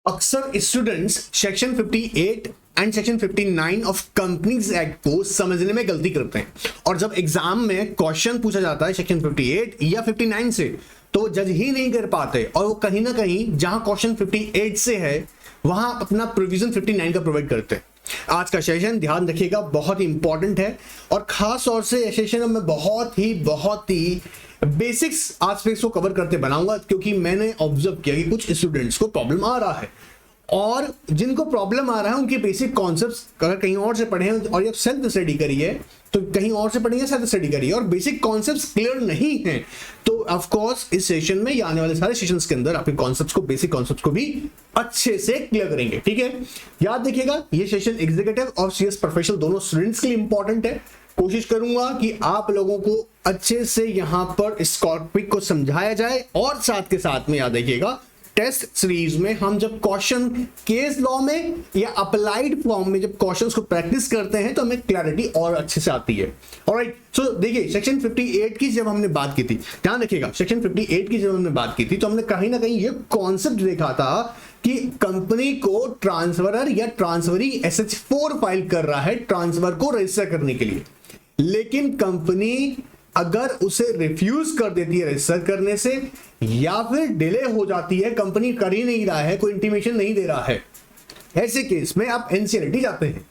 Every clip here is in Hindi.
अक्सर students section 58 and section 59 of companies act को समझने में गलती करते हैं, और जब एग्जाम में क्वेश्चन पूछा जाता है सेक्शन 58 या 59 से तो वो जज ही नहीं कर पाते, और वो कहीं ना कहीं जहां क्वेश्चन 58 से है वहां अपना प्रोविजन 59 का प्रोवाइड करते हैं। आज का सेशन ध्यान रखिएगा, बहुत ही इंपॉर्टेंट है, और खास तौर से सेशन में बहुत ही बेसिक्स एस्पेक्ट्स को कवर करते बनाऊंगा, क्योंकि मैंने ऑब्जर्व किया कि कुछ स्टूडेंट्स को प्रॉब्लम आ रहा है, और जिनको प्रॉब्लम आ रहा है उनके बेसिक कॉन्सेप्ट्स अगर कहीं और से पढ़े और ये सेल्फ स्टडी करिए तो कहीं और से पढ़ेंगे, सेल्फ स्टडी करिए और बेसिक कॉन्सेप्ट्स क्लियर नहीं हैं तो ऑफ कोर्स इस सेशन में या आने वाले सारे सेशंस के अंदर आपके कॉन्सेप्ट्स को, बेसिक कॉन्सेप्ट्स को भी अच्छे से क्लियर करेंगे। ठीक है, याद रखिएगा ये सेशन एग्जीक्यूटिव और सीएस प्रोफेशनल दोनों स्टूडेंट्स के लिए इंपॉर्टेंट है। कोशिश करूंगा कि आप लोगों को अच्छे से यहां पर इस टॉपिक को समझाया जाए, और साथ के साथ में याद रखिएगा टेस्ट सीरीज में हम जब क्वेश्चन केस लॉ में या अप्लाइड फॉर्म में जब क्वेश्चंस को प्रैक्टिस करते हैं तो हमें क्लैरिटी और अच्छे से आती है। ऑलराइट, सो देखिए सेक्शन 58 की जब हमने बात की थी, ध्यान रखिएगा सेक्शन 58 की जब हमने बात की थी तो हमने कहीं ना कहीं ये कॉन्सेप्ट देखा था कि कंपनी को ट्रांसफरर या ट्रांसफरी SH4 फाइल कर रहा है ट्रांसफर को रजिस्टर करने के लिए, लेकिन कंपनी अगर उसे रिफ्यूज कर देती है रजिस्टर करने से या फिर डिले हो जाती है, कंपनी कर ही नहीं रहा है, कोई इंटीमेशन नहीं दे रहा है, ऐसे केस में आप एनसीएलटी जाते हैं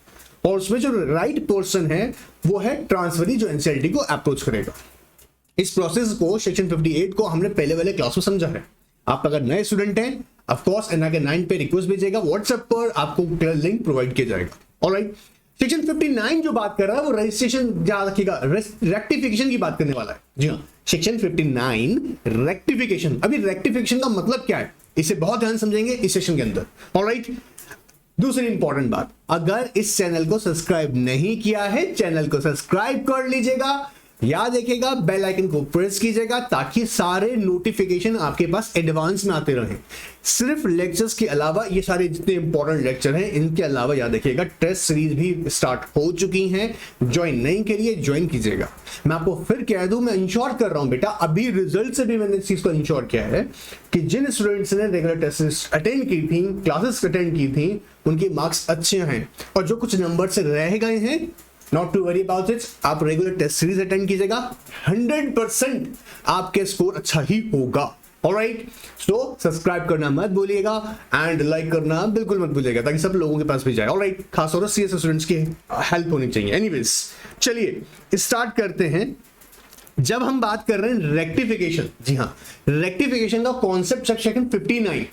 और उसमें जो राइट पर्सन है वो है ट्रांसफरी जो एनसीएलटी को अप्रोच करेगा। इस प्रोसेस को सेक्शन 58 को हमने पहले वाले क्लास में समझा है। आप अगर नए स्टूडेंट हैं ऑफ कोर्स NRK9 पे रिक्वेस्ट भेजिएगा, व्हाट्सएप पर आपको लिंक प्रोवाइड किया जाएगा। ऑलराइट, सेक्शन 59 जो बात कर रहा है वो रजिस्ट्रेशन, याद रखिएगा रेक्टिफिकेशन की बात करने वाला है। जी हाँ, सेक्शन 59 रेक्टिफिकेशन। अभी रेक्टिफिकेशन का मतलब क्या है इसे बहुत ध्यान समझेंगे इस सेशन के अंदर। ऑलराइट, दूसरी इंपॉर्टेंट बात, अगर इस चैनल को सब्सक्राइब नहीं किया है चैनल को सब्सक्राइब कर लीजिएगा, याद रखिएगा बेल आइकन को प्रेस कीजिएगा ताकि सारे नोटिफिकेशन आपके पास एडवांस में आते रहें। सिर्फ लेक्चर्स के अलावा ये सारे जितने इंपॉर्टेंट लेक्चर हैं इनके अलावा याद रखिएगा टेस्ट सीरीज भी स्टार्ट हो चुकी हैं, ज्वाइन नहीं करिए ज्वाइन कीजिएगा। मैं आपको फिर कह दूं, मैं इंश्योर कर रहा हूं बेटा, अभी रिजल्ट से भी मैंने इस चीज को इंश्योर किया है कि जिन स्टूडेंट्स ने रेगुलर टेस्ट अटेंड की थी, क्लासेस अटेंड की थी, उनके मार्क्स अच्छे हैं, और जो कुछ नंबर से रह गए हैं not to worry about it, आप रेगुलर टेस्ट सीरीज अटेंड कीजिएगा, 100% आपके स्कोर अच्छा ही होगा। ऑलराइट, सो सब्सक्राइब करना मत भूलिएगा एंड लाइक करना बिल्कुल मत भूलिएगा ताकि सब लोगों के पास भी जाए। ऑलराइट, खास तौर से सीएस स्टूडेंट्स की हेल्प होनी चाहिए। एनीवेज, चलिए स्टार्ट करते हैं। जब हम बात कर रहे हैं रेक्टिफिकेशन, जी हाँ, रेक्टिफिकेशन का कॉन्सेप्ट सेक्शन 59,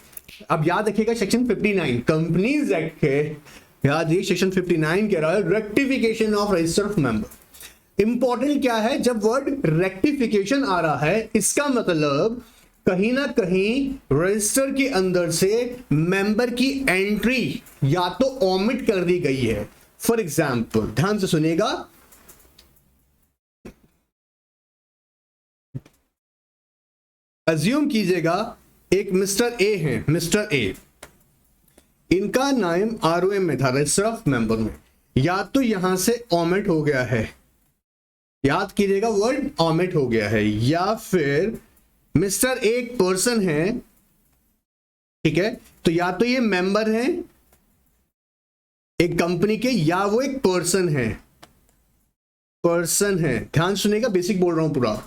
अब याद रखिएगा सेक्शन 59 कंपनीज एक्ट है, याद ये सेक्शन 59 कह रहा है rectification of register of member. Important क्या है, जब वर्ड रेक्टिफिकेशन आ रहा है इसका मतलब कहीं ना कहीं रजिस्टर के अंदर से मेंबर की एंट्री या तो ओमिट कर दी गई है। फॉर एग्जाम्पल, ध्यान से सुनिएगा, अज्यूम कीजिएगा एक मिस्टर ए है, मिस्टर ए, इनका नाम ROM में था रजिस्टर ऑफ मेंबर में, या तो यहां से ओमिट हो गया है, याद कीजिएगा वर्ड ओमिट हो गया है, या फिर मिस्टर ए एक पर्सन है, ठीक है, तो या तो ये मेंबर है एक कंपनी के या वो एक पर्सन है, ध्यान सुनिएगा बेसिक बोल रहा हूं पूरा,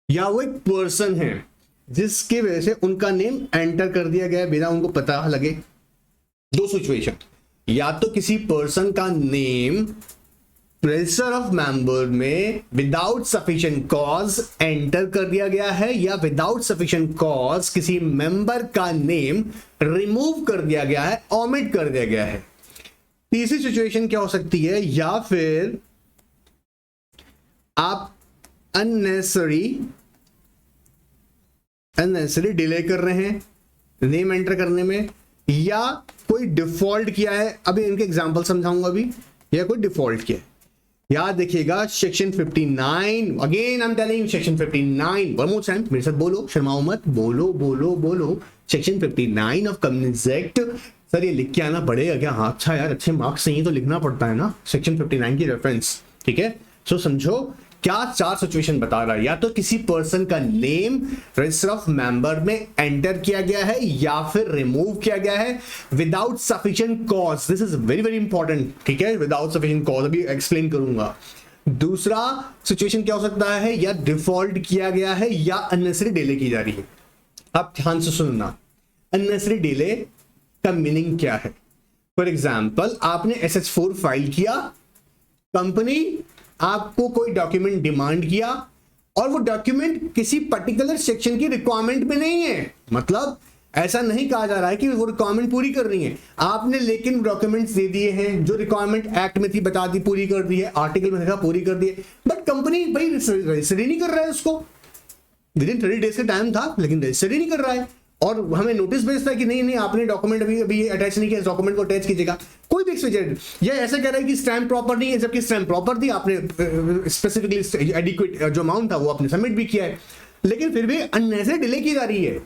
या वो एक पर्सन है जिसकी वजह से उनका नेम एंटर कर दिया गया बिना उनको पता लगे। दो सिचुएशन, या तो किसी पर्सन का नेम रजिस्टर ऑफ मेंबर में विदाउट सफिशिएंट कॉज एंटर कर दिया गया है, या विदाउट सफिशिएंट कॉज किसी मेंबर का नेम रिमूव कर दिया गया है, ओमिट कर दिया गया है। तीसरी सिचुएशन क्या हो सकती है, या फिर आप अननेसेसरी डिले कर रहे हैं नेम एंटर करने में, या कोई डिफॉल्ट किया है, अभी इनके एग्जांपल समझाऊंगा अभी, या कोई डिफॉल्ट किया है। याद देखिएगा section 59, again I am telling you section 59, one more time, मेरे साथ बोलो, शर्माओ मत, बोलो section 59 of companies act. Sir ये लिख के आना पड़ेगा क्या? हाँ अच्छा यार, अच्छे मार्क्स चाहिए तो लिखना पड़ता है ना सेक्शन 59 की रेफरेंस, ठीक है। सो समझो क्या चार सिचुएशन बता रहा है, या तो किसी पर्सन का नेम रजिस्टर ऑफ मेंबर में एंटर किया गया है या फिर रिमूव किया गया है without sufficient cause. This is very very important, ठीक है, विदाउट सफिशिएंट कॉज, अभी एक्सप्लेन करूंगा। दूसरा सिचुएशन क्या हो सकता है, या डिफॉल्ट किया गया है या अननेसेसरी डिले की जा रही है। आप ध्यान से सुनना, अननेसेसरी डिले का मीनिंग क्या है। फॉर एग्जाम्पल, आपने SS4 फाइल किया, कंपनी आपको कोई डॉक्यूमेंट डिमांड किया और वो डॉक्यूमेंट किसी पर्टिकुलर सेक्शन की रिक्वायरमेंट में नहीं है, मतलब ऐसा नहीं कहा जा रहा है कि वो रिक्वायरमेंट पूरी कर रही है, आपने लेकिन डॉक्यूमेंट्स दे दिए हैं जो रिक्वायरमेंट एक्ट में थी, बता दी पूरी कर दी है, आर्टिकल में था पूरी कर दी है, बट कंपनी भाई रजिस्टर ही नहीं कर रहा है उसको। विद इन 30 डेज का टाइम था लेकिन रजिस्टर ही नहीं कर रहा है, और हमें नोटिस भेजता है कि नहीं नहीं आपने डॉक्यूमेंट अभी अटैच नहीं किया, इस डॉक्यूमेंट को अटैच कीजिएगा। कोई भी एक्सपेक्टेड या ऐसा कह रहा है कि स्टैम्प प्रॉपर नहीं है, जबकि स्टैम्प प्रॉपर थी, आपने स्पेसिफिकली एडिक्वेट जो अमाउंट था वो आपने सबमिट भी किया है, लेकिन फिर भी अननेसेसरी डिले की जा रही है।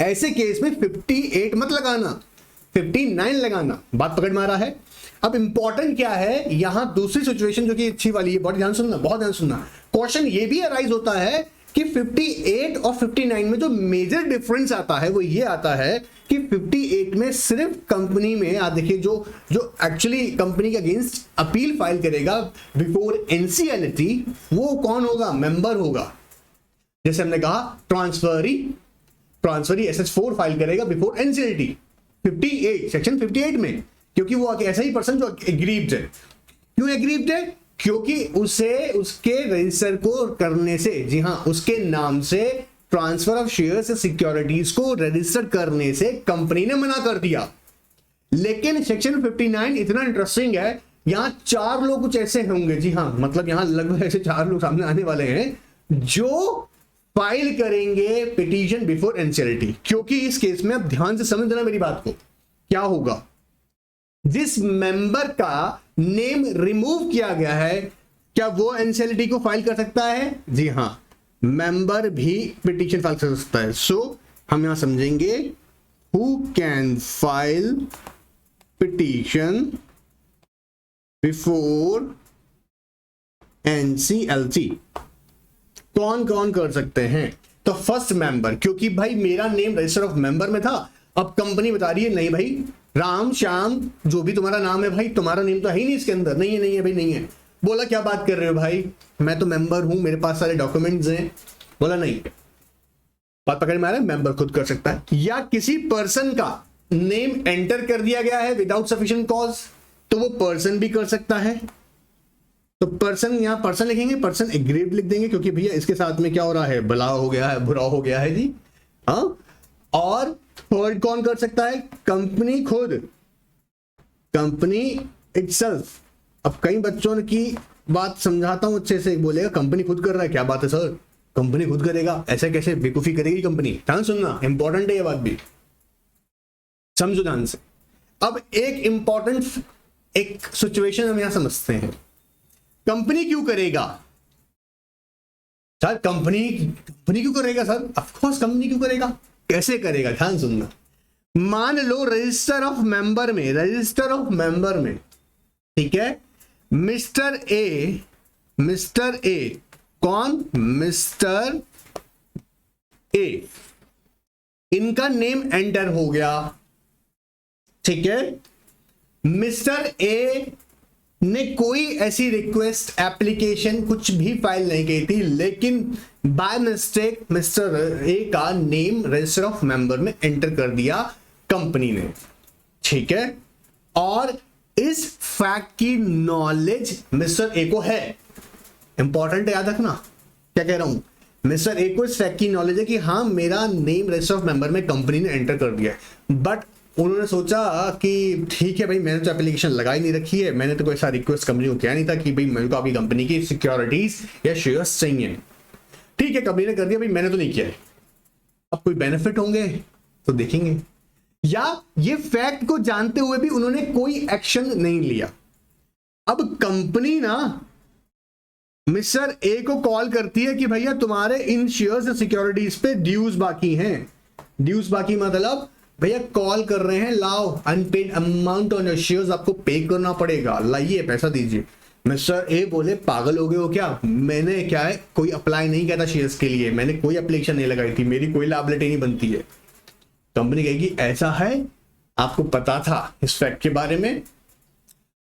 ऐसे केस में 58 मत लगाना, 59 लगाना। बात पकड़ में आ रहा है। अब इंपॉर्टेंट क्या है यहां, दूसरी सिचुएशन जो कि अच्छी वाली है, बहुत ध्यान सुनना, बहुत ध्यान सुनना। क्वेश्चन ये भी अराइज होता है कि 58 और 59 में जो मेजर डिफरेंस आता है वो ये आता है कि 58 में सिर्फ कंपनी में, आप देखिए, जो एक्चुअली कंपनी के अगेंस्ट अपील फाइल करेगा बिफोर NCLT, वो कौन होगा, मेंबर होगा। जैसे हमने कहा ट्रांसफरी SS4 फाइल करेगा बिफोर NCLT 58 सेक्शन 58 में, क्योंकि वो ऐसा ही पर्सन जो एग्रीव्ड है। क्यों एग्रीव्ड है? क्योंकि उसे उसके रजिस्टर को करने से, जी हां, उसके नाम से ट्रांसफर ऑफ शेयर्स या सिक्योरिटीज को रजिस्टर करने से कंपनी ने मना कर दिया। लेकिन सेक्शन 59 इतना इंटरेस्टिंग है, यहां 4 लोग कुछ ऐसे होंगे, जी हां, मतलब यहां लगभग ऐसे 4 लोग सामने आने वाले हैं जो फाइल करेंगे पिटीशन बिफोर NCLT। क्योंकि इस केस में अब ध्यान से समझ देना मेरी बात को, क्या होगा, जिस मेंबर का नेम रिमूव किया गया है, क्या वो NCLT को फाइल कर सकता है? जी हां, मेंबर भी पिटीशन फाइल कर सकता है। सो हम यहां समझेंगे who can file petition before NCLT, कौन कौन कर सकते हैं। तो फर्स्ट मेंबर, क्योंकि भाई मेरा नेम रजिस्टर ऑफ मेंबर में था, अब कंपनी बता रही है नहीं भाई, राम श्याम जो भी तुम्हारा नाम है भाई, तुम्हारा नेम तो है ही नहीं इसके अंदर, नहीं है नहीं है भाई, नहीं है। बोला क्या बात कर रहे हो भाई, मैं तो मेंबर हूं, मेरे पास सारे डॉक्यूमेंट्स हैं। बोला नहीं, बात पकड़ में आ रहा है, मेंबर खुद कर सकता है। या किसी पर्सन का नेम एंटर कर दिया गया है विदाउट सफिशिएंट कॉज, तो वो पर्सन भी कर सकता है। तो पर्सन, यहां पर्सन लिखेंगे, पर्सन एग्रीड लिख देंगे, क्योंकि भैया इसके साथ में क्या हो रहा है, भला हो गया है, बुरा हो गया है जी। हाँ, और थर्ड कौन कर सकता है, कंपनी खुद, कंपनी इटसेल्फ। अब कई बच्चों की बात समझाता हूं अच्छे से, बोलेगा कंपनी खुद कर रहा है, क्या बात है सर, कंपनी खुद करेगा, ऐसे कैसे, बेवकूफी करेगी कंपनी। ध्यान सुनना, इंपॉर्टेंट है ये बात भी, समझो ध्यान से। अब एक इंपॉर्टेंट एक सिचुएशन हम यहां समझते हैं, कंपनी क्यों करेगा सर, कंपनी क्यों करेगा सर, ऑफ कोर्स कंपनी क्यों करेगा, कैसे करेगा, ध्यान सुनना। मान लो रजिस्टर ऑफ मेंबर में, ठीक है, मिस्टर ए, कौन, मिस्टर ए, इनका नेम एंटर हो गया, ठीक है। मिस्टर ए ने कोई ऐसी रिक्वेस्ट, एप्लीकेशन कुछ भी फाइल नहीं की थी, लेकिन बाय मिस्टेक मिस्टर ए का नेम रजिस्टर ऑफ मेंबर में एंटर कर दिया कंपनी ने, ठीक है। और इस फैक्ट की नॉलेज मिस्टर ए को है, इंपॉर्टेंट है, याद रखना क्या कह रहा हूं, मिस्टर ए को इस फैक्ट की नॉलेज है कि हाँ मेरा नेम रजिस्टर ऑफ मेंबर में कंपनी ने एंटर कर दिया है। बट उन्होंने सोचा कि ठीक है भाई, मैंने तो एप्लीकेशन लगाई नहीं रखी है, मैंने तो कोई ऐसा रिक्वेस्ट कंपनी को किया नहीं था कि भाई मेरे को आपकी कंपनी की सिक्योरिटीज या शेयर्स चाहिए, ठीक है, कंपनी ने कर दिया, भाई मैंने तो नहीं किया है। अब कोई बेनिफिट होंगे तो देखेंगे, या ये फैक्ट को जानते हुए भी उन्होंने कोई एक्शन नहीं लिया। अब कंपनी ना मिस्टर ए को कॉल करती है कि भैया तुम्हारे इन शेयर्स या सिक्योरिटीज पे ड्यूज बाकी हैं। ड्यूज बाकी मतलब भैया कॉल कर रहे हैं, लाओ unpaid amount on your shares आपको पे करना पड़ेगा, लाइए पैसा दीजिए। मिस्टर ए बोले पागल हो गए हो क्या, मैंने क्या है कोई अप्लाई नहीं किया था शेयर्स के लिए, मैंने कोई एप्लीकेशन नहीं लगाई थी, मेरी कोई लायबिलिटी नहीं बनती है। कंपनी कहेगी ऐसा है, आपको पता था इस फैक्ट के बारे में,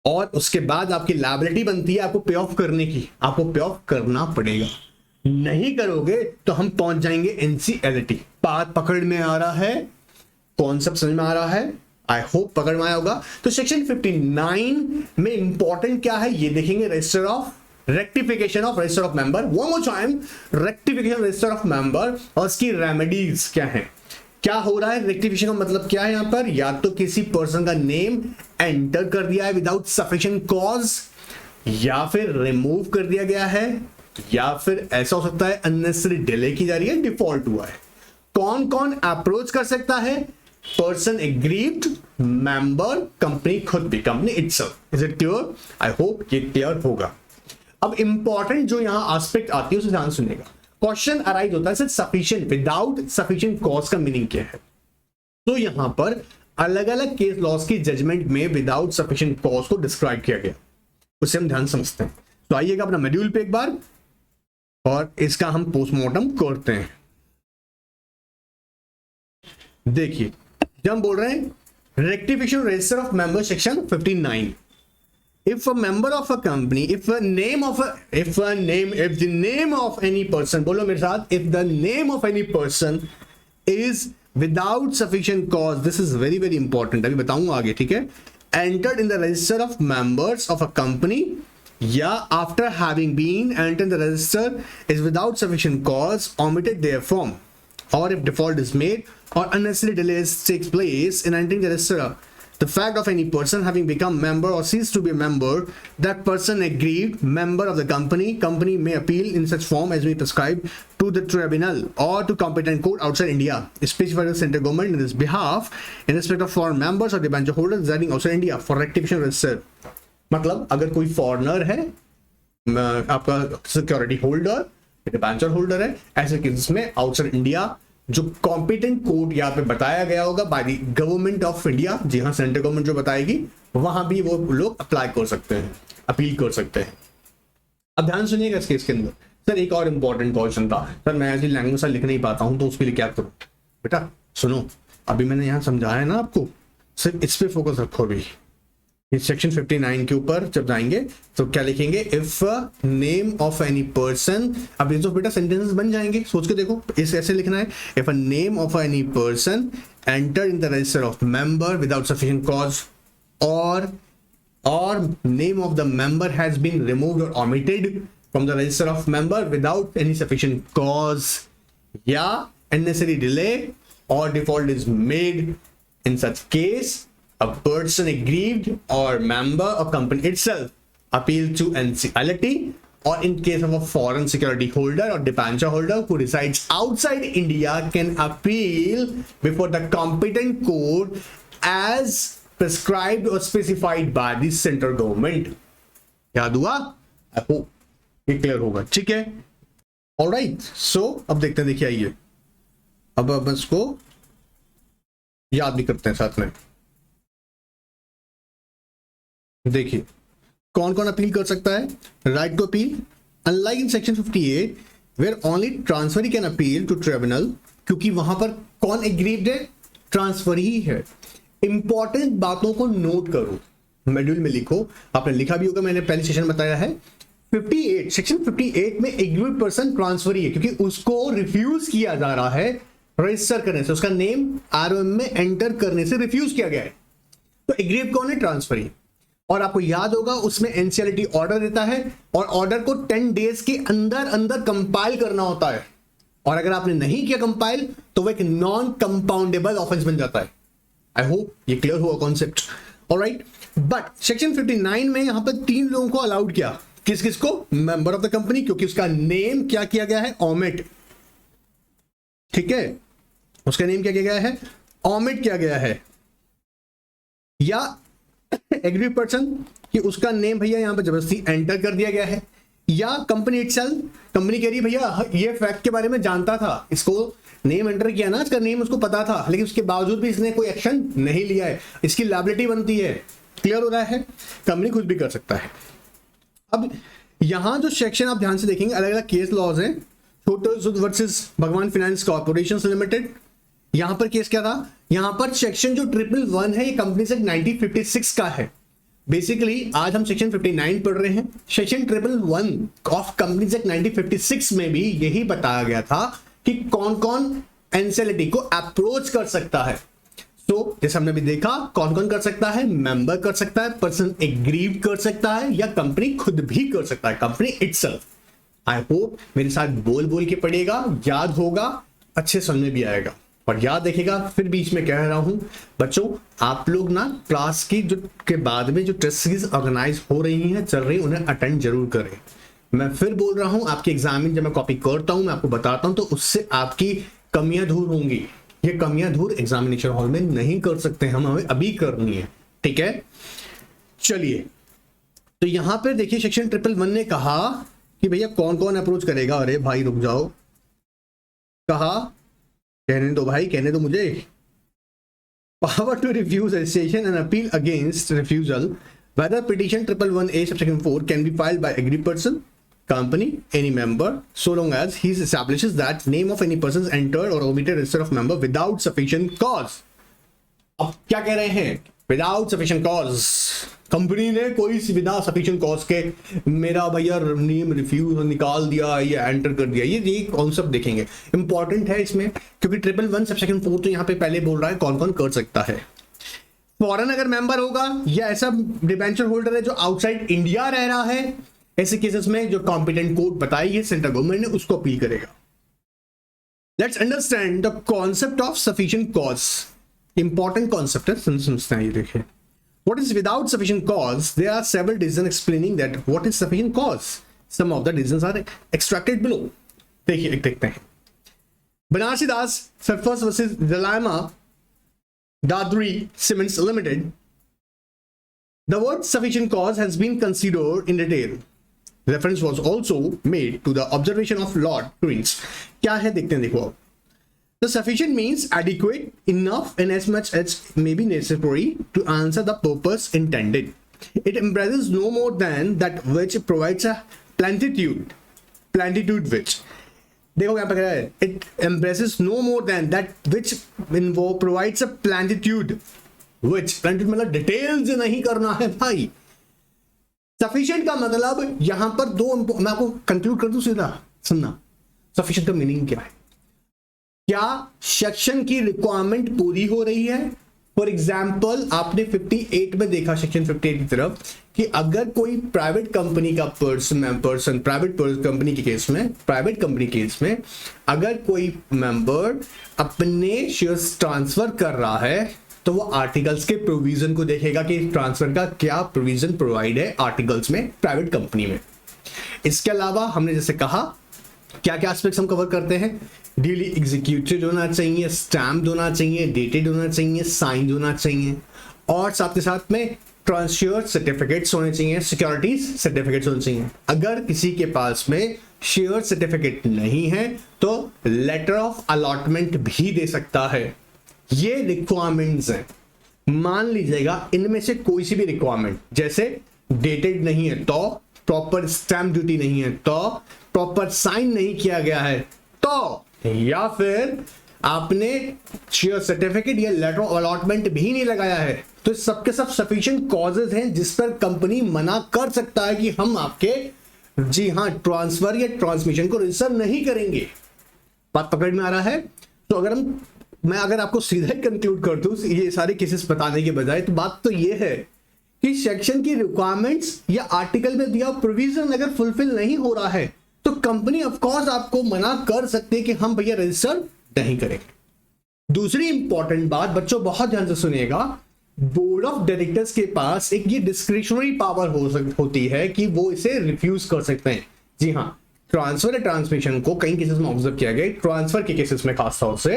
और उसके बाद आपकी लायबिलिटी बनती है आपको पे ऑफ करने की, आपको पे ऑफ करना पड़ेगा। नहीं करोगे तो हम पहुंच जाएंगे एनसीएलटी। बात पकड़ में आ रहा है, कॉन्सेप्ट समझ में आ रहा है, आई होप पकड़ में आया होगा। तो सेक्शन 59 में इंपॉर्टेंट क्या है ये देखेंगे, register of rectification of register of member. One more time, rectification register of member और उसकी रेमेडीज क्या है। क्या हो रहा है, रेक्टिफिकेशन का मतलब क्या है, यहां पर या तो किसी पर्सन का नेम एंटर कर दिया है विदाउट सफिशिएंट कॉज, या फिर रिमूव कर दिया गया है, या फिर ऐसा हो सकता है अननेसेसरी डिले की जा रही है, डिफॉल्ट हुआ है। कौन कौन अप्रोच कर सकता है, पर्सन एग्रीव्ड, मेंबर, कंपनी खुद भी, company itself. Is it clear? I hope ये क्लियर होगा। अब इंपॉर्टेंट जो यहां एस्पेक्ट आती है उसे ध्यान सुनिएगा। क्वेश्चन अराइज होता है sir sufficient, without sufficient cause का मीनिंग क्या है। तो यहां पर अलग अलग केस लॉस की जजमेंट में विदाउट सफिशिएंट कॉज को डिस्क्राइब किया गया, उसे हम ध्यान समझते हैं। तो आइएगा अपना मॉड्यूल पे एक बार और इसका हम पोस्टमार्टम करते हैं। देखिए जब हम बोल रहे हैं rectification register of member section 59, if a member of a company, if the name of any person, बोलो मेरे साथ, if the name of any person is without sufficient cause, this is very very important, अभी बताऊंगा आगे, ठीक है, entered in the register of members of a company, या after having been entered in the register is without sufficient cause omitted therefrom, or if default is made or unnecessary delays takes place in entering the register, the fact of any person having become member or ceased to be a member, that person aggrieved member of the company may appeal in such form as may prescribe to the tribunal or to competent court outside India, specified by the central government in this behalf in respect of foreign members or debenture holders residing outside India for rectification register। मतलब अगर कोई फॉरेनर है, आपका सिक्योरिटी होल्डर, डिबेंचर होल्डर है, ऐसे केसेस में आउटसाइड इंडिया जो कॉम्पिटेंट कोर्ट यहाँ पे बताया गया होगा by the government of India, जी हाँ सेंट्रल गवर्नमेंट जो बताएगी, वहां भी वो लोग अप्लाई कर सकते हैं, अपील कर सकते हैं। अब ध्यान सुनिएगा इस केस के अंदर। सर एक और इंपॉर्टेंट क्वेश्चन था, सर मैं ऐसी लैंग्वेज से लिख नहीं पाता हूं तो उसके लिए क्या करूं। बेटा सुनो, अभी मैंने यहां समझाया है ना आपको, सिर्फ इस पे फोकस रखो। अभी इस सेक्शन 59 के ऊपर जब जाएंगे तो क्या लिखेंगे, if name of any person, अब ये तो बेटा सेंटेंसेस बन जाएंगे, सोच के देखो, इस ऐसे लिखना है, if a name of any person enter in the register of member without sufficient cause, और name of the member has been removed और omitted from the register of member without any sufficient cause, या unnecessary delay or default is made, in such case a person aggrieved or member of company itself appeal to NCLT, or in case of a foreign security holder or debenture holder who resides outside India can appeal before the competent court as prescribed or specified by the central government। याद हुआ? I hope ये क्लियर होगा, ठीक है। ऑलराइट, सो अब देखते हैं, देखिए आइए अब इसको याद भी करते हैं साथ में। देखिए कौन कौन अपील कर सकता है, right to appeal, unlike in section 58 where only transferee can appeal to tribunal, क्योंकि वहां पर कौन एग्रीव्ड है, ट्रांसफर ही है। इंपॉर्टेंट बातों को नोट करो, मॉड्यूल में लिखो, आपने लिखा भी होगा, मैंने पहले सेशन बताया है। 58 सेक्शन 58 में एग्रीव्ड पर्सन ट्रांसफरी है, क्योंकि उसको रिफ्यूज किया जा रहा है रजिस्टर करने से, उसका नेम आरओएम में एंटर करने से रिफ्यूज किया गया है, तो एग्रीव्ड कौन है, ट्रांसफरी। और आपको याद होगा उसमें एनसीएलटी ऑर्डर देता है, और ऑर्डर को 10 डेज के अंदर अंदर कंपाइल करना होता है, और अगर आपने नहीं किया कंपाइल तो वो एक नॉन कंपाउंडेबल ऑफेंस बन जाता है। आई होप ये क्लियर हुआ कॉन्सेप्ट, ऑलराइट। बट सेक्शन 59 में यहां पर 3 लोगों को अलाउड किया, किस किस को, मेंबर ऑफ द कंपनी, क्योंकि उसका नेम क्या किया गया है, ओमिट, ठीक है, उसका नेम क्या किया गया है, ओमिट किया गया है, या एग्री पर्सन कि उसका नेम भैया यहां पर जबरदस्ती एंटर कर दिया गया है, या कंपनी इटसेल्फ, कंपनी कह रही है भैया ये फैक्ट के बारे में जानता था, इसको नेम एंटर किया ना, इसका नेम उसको पता था, लेकिन उसके बावजूद भी इसने कोई एक्शन नहीं लिया है, इसकी लायबिलिटी बनती है। क्लियर हो रहा है, कंपनी खुद भी कर सकता है। अब यहां जो सेक्शन आप ध्यान से देखेंगे, अलग अलग केस लॉज हैं। छोटो सुद वर्सेस भगवान फाइनेंस कॉर्पोरेशन लिमिटेड, यहां पर केस क्या था, यहां पर सेक्शन जो 111 है ये कंपनी से 1956 का है। बेसिकली आज हम सेक्शन 59 पढ़ रहे हैं। सेक्शन 111 ऑफ कंपनीज एक्ट 1956 में भी यही बताया गया था कि कौन कौन एनसीएलटी को अप्रोच कर सकता है। तो जैसे हमने भी देखा, कौन कौन कर सकता है, मेंबर कर सकता है, पर्सन एग्रीव कर सकता है, या कंपनी खुद भी कर सकता है, कंपनी इटसेल्फ। आई होप मेरे साथ बोल बोल के पढ़ेगा, याद होगा, अच्छे समझ में भी आएगा। और याद रखिएगा, फिर बीच में कह रहा हूं बच्चों, आप लोग ना क्लास की जो के बाद में जो टेस्ट सीरीज ऑर्गेनाइज हो रही हैं, चल रही, उन्हें अटेंड जरूर करें। मैं फिर बोल रहा हूं, आपके एग्जाम में जब मैं कॉपी करता हूं, मैं आपको बताता हूं, तो उससे आपकी कमियां दूर होंगी। ये कमियां दूर एग्जामिनेशन हॉल में नहीं कर सकते हम, हमें अभी करनी है, ठीक है। चलिए, तो यहां पर देखिए सेक्शन 111 ने कहा कि भैया कौन कौन अप्रोच करेगा। अरे भाई रुक जाओ, कहा, कहने दो भाई, कहने दो मुझे। Power to refuse registration and appeal against refusal whether petition 111A subsection 4 can be filed by aggrieved person, company, any member, so long as he establishes that name of any person is entered or omitted register of member without sufficient cause। अब क्या कह रहे हैं, विदाउट सफिशिएंट कॉज। कंपनी ने कोई विदा सफिशिएंट कॉज के मेरा भैया नेम रिफ्यूज निकाल दिया या एंटर कर दिया, ये कॉन्सेप्ट देखेंगे, इंपॉर्टेंट है इसमें, क्योंकि 111 सबसेक्शन 4 तो यहाँ पे पहले बोल रहा है कौन कौन कर सकता है। फॉरेन अगर मेंबर होगा या ऐसा डिबेंचर होल्डर है जो आउटसाइड इंडिया रह रहा है, ऐसे केसेस में जो कॉम्पिटेंट कोर्ट बताई है सेंट्रल गवर्नमेंट ने, उसको अपील करेगा। Let's understand the concept of sufficient cause. Important concept है, समझते हैं। ये देखिए, what is without sufficient cause? There are several reasons explaining that what is sufficient cause. Some of the reasons are extracted below. देखिए, देखते हैं। बनारसी दास सरफस versus Dalima Dadri Cements Limited. The word sufficient cause has been considered in detail. Reference was also made to the observation of Lord Prince. क्या है देखते हैं, देखो। The sufficient means adequate, enough, and as much as may be necessary to answer the purpose intended. It embraces no more than that which provides a plenitude which, देखो क्या कह रहा है, it embraces no more than that which provides a plenitude which, plenitude मतलब डिटेल्स नहीं करना है भाई। सफिशिएंट का मतलब यहां पर दो, मैं आपको कंक्लूड कर दूं सीधा, सुनना। सफिशिएंट का मीनिंग क्या है, क्या सेक्शन की रिक्वायरमेंट पूरी हो रही है। फॉर एग्जाम्पल आपने 58 में देखा, सेक्शन 58 की तरफ, कि अगर कोई प्राइवेट कंपनी का पर्सन प्राइवेट कंपनी केस में अगर कोई मेंबर अपने शेयर्स ट्रांसफर कर रहा है, तो वो आर्टिकल्स के प्रोविजन को देखेगा कि ट्रांसफर का क्या प्रोविजन प्रोवाइड है आर्टिकल्स में प्राइवेट कंपनी में। इसके अलावा हमने जैसे कहा क्या क्या एस्पेक्ट्स हम कवर करते हैं, डेली एग्जीक्यूटेड होना चाहिए, स्टैम्प होना चाहिए, डेटेड होना चाहिए, साइंड होना चाहिए, और साथ के साथ में ट्रांसफर सर्टिफिकेट्स होने चाहिए, सिक्योरिटीज सर्टिफिकेट्स होने चाहिए। अगर किसी के पास में शेयर सर्टिफिकेट नहीं है तो लेटर ऑफ अलॉटमेंट भी दे सकता है। ये रिक्वायरमेंट्स हैं। मान लीजिएगा इनमें से कोई सी भी रिक्वायरमेंट, जैसे डेटेड नहीं है तो, प्रॉपर स्टैम्प ड्यूटी नहीं है तो, प्रॉपर साइन नहीं किया गया है तो, या फिर आपने शेयर सर्टिफिकेट या लेटर ऑफ अलॉटमेंट भी नहीं लगाया है, तो सबके सब सफिशिएंट कॉजेज हैं जिस पर कंपनी मना कर सकता है कि हम आपके, जी हां, ट्रांसफर या ट्रांसमिशन को रजिस्टर नहीं करेंगे। बात पकड़ में आ रहा है। तो मैं अगर आपको सीधा कंक्लूड कर दूं ये सारे केसेस बताने के बजाय, तो बात तो ये है कि सेक्शन की रिक्वायरमेंट्स या आर्टिकल में दिया प्रोविजन अगर फुलफिल नहीं हो रहा है तो कंपनी ऑफ कोर्स आपको मना कर सकती है कि हम भैया रजिस्टर नहीं करेंगे। दूसरी इंपॉर्टेंट बात बच्चों बहुत ध्यान से सुनिएगा, बोर्ड ऑफ डायरेक्टर्स के पास एक ये डिस्क्रिशनरी पावर होती है कि वो इसे रिफ्यूज कर सकते हैं। जी हाँ, ट्रांसफर या ट्रांसमिशन को कई केसेस में ऑब्जर्व किया गया, ट्रांसफर के केसेस में खासतौर से,